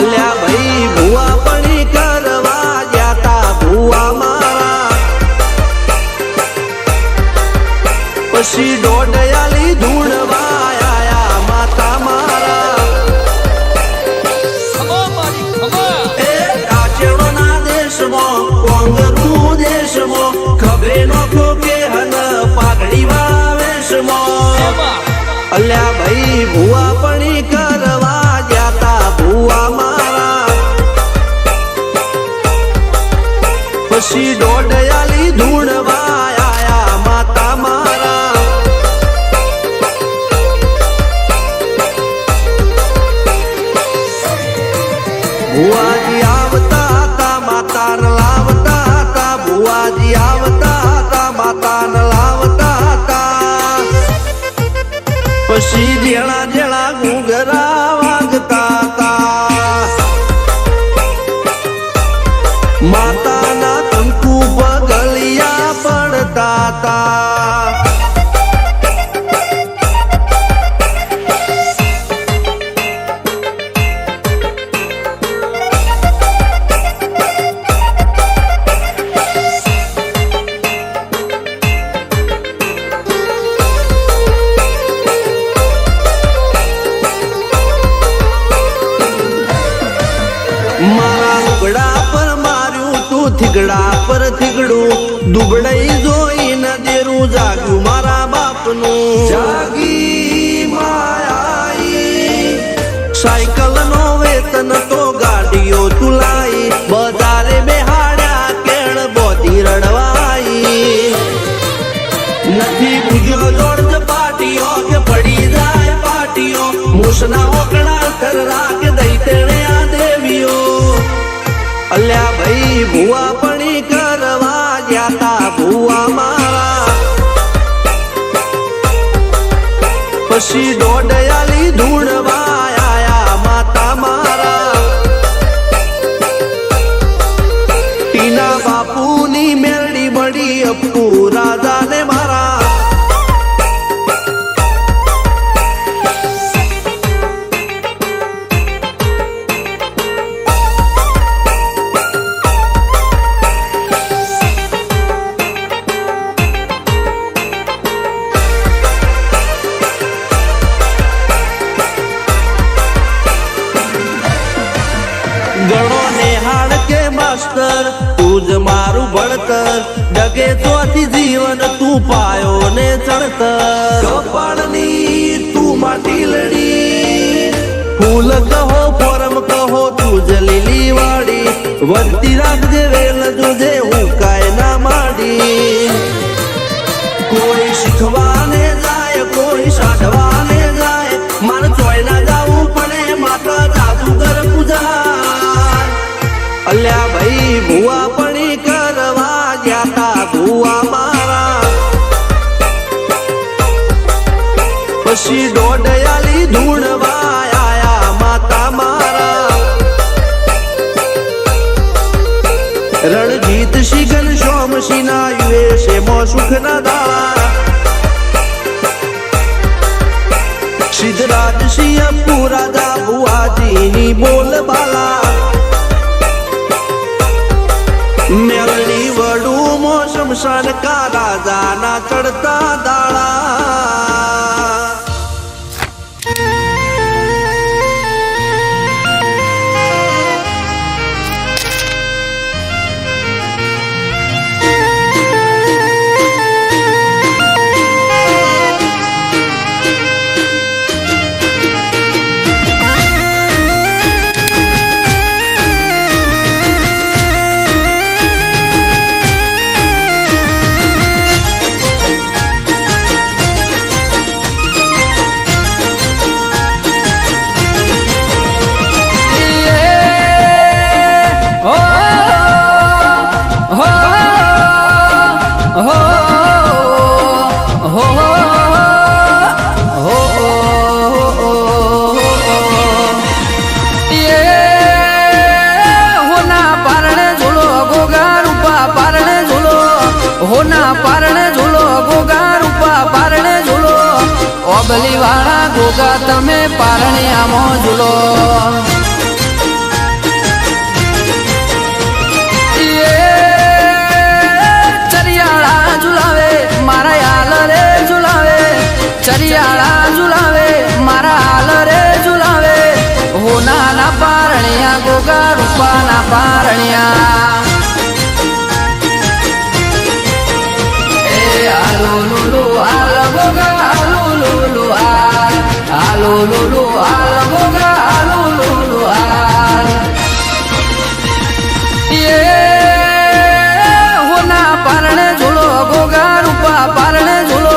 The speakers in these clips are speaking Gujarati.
અલ્યા ભાઈ ભુવા પણી કરવા જાતા ભુવા મારા પછી દોડયાલી ધૂણવા આયા માતા મારા એ કાચેડોના દેશમાં કોંગરું દેશમાં ખબરે નોખો કે હન પાઘડી વાવેશમાં અલ્યા ભાઈ ભુવા પણી કરવા જાતા ભુવા મારા પછી દોડયાલી ધૂણવા આયા માતા મારા ભુવાજી આવતા હતા માતાને લાવતા હતા ભુવાજી આવતા હતા માતાને લાવતા હતા પછી જેણા જેણા ઘૂંઘરા વાગતા હતા માતાના કંકુ પગલિયા પડતા હતા મારા લુગડા પર માર્યું તું થીગડા પર થીગડું દુબળાઈ જોઈને દેરું જાગ્યું મારા બાપનું જાગી માયાઈ સાયકલ નો વેતન તો ગાડીઓ તુલાઈ બજારે બેહાડ્યા કેળ બોધી રડવાઈ નથી બુજ્યો જોડ પાટીઓ કે પડી જાય પાટીઓ મૂસના ઓકડા થરરા કે દઈ તેણે આ દેવીઓ અલ્યા ભાઈ ભુવા પણી કરવા જાતા ભુવા મારા પછી દોડયાલી ધૂણવા આયા માતા મારા ટીના બાપુની મેરડી મળી અપ્પુ રાજાને મારા ગણો નેહાળ કે માસ્તર તું જ મારું ભણતર ડગે ચોથી જીવન તું પાયો ને ચણતર કપાળની તું માટી લડી ફૂલ કહો ફોરમ કહો તું જ લીલી વાડી વધતી રાખજે વેલ જોજે હું કાય ના માડી કોઈ શીખવાને જાય કોઈ સાધવાને જાય મારે ચોય ના જાવું પડે માતા જાદુગર પૂજા અલ્યા ભાઈ ભુવા પણી કરવા જાતા ભુવા મારા પછી દોડયાલી ધૂણવા આયા માતા મારા રણજીત શિગન સોમસી ના યુએસે મો સુખ ના દાળા સિદ્ધરાજ સિંહ પુરાદા ભુવાજીની બોલ બાલા મેલની વડું મોસમ સનકા રાજાના ચડતા દાળા બલીવાળા ગોગા તમે પારણિયામાં ઝૂલો ના પારણિયા ગોગા રૂપાના પારણિયા આલો લુલુ આલ ગોગા આલો લુલુ આલ આલો લુલુ આલ ગોગા આલો લુલુ આલ હોના પારણે ઝૂલો ગોગા રૂપા પારણે ઝૂલો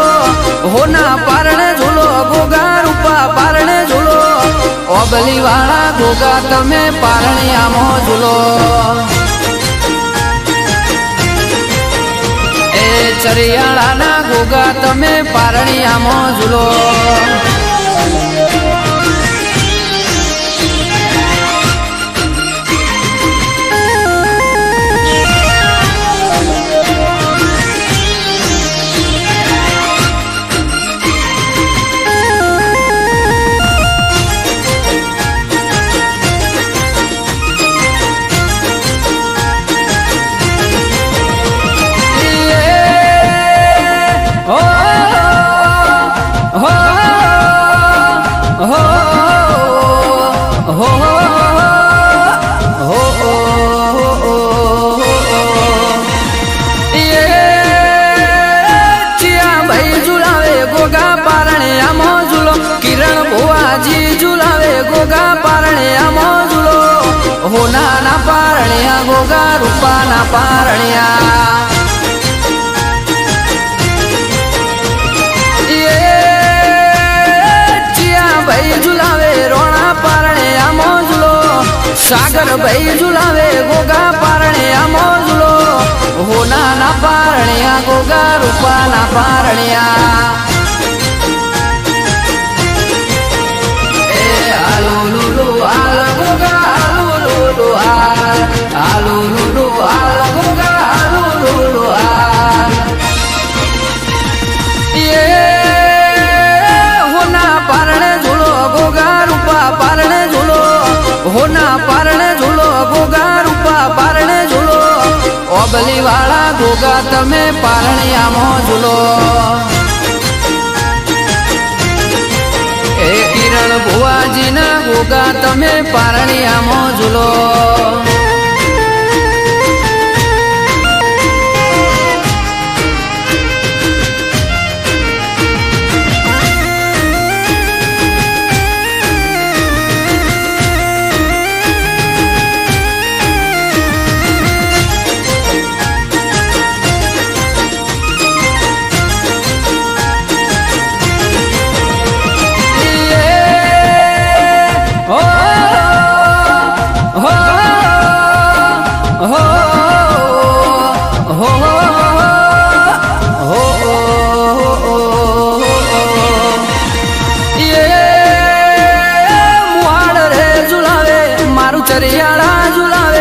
હોના પારણે ઝૂલો ગોગા રૂપા પારણે ઝૂલો ઓબલી વાળા ગોગા તમે પારણિયામાં ઝૂલો ચરિયાળાના ગોગા તમે પારણિયામાં ઝૂલો હોના ના પારણિયા ગોગા રૂપાના પારણિયા ચિયા ભાઈ ઝુલાવે રોણા પારણિયા મોજલો સાગર ભાઈ ઝુલાવે ગોગા પારણિયા મોજલો હોના ના પારણિયા ગોગા રૂપાના પારણિયા આલો લુલુ આલ ગોગા આલો લુલુ આલ આલો લુલુ આલ ગોગા આલો લુલુ આલ હોના પારણે ઝૂલો ગોગા રૂપા પારણે ઝૂલો હોના પારણે ઝૂલો ગોગા રૂપા પારણે ઝૂલો ઓબલી વાળા ગોગા તમે પારણિયામાં ઝૂલો કિરણ ભુવાજીના ગોગા તમે પારણિયામાં ઝૂલો ચરિયાળા ઝુલાવે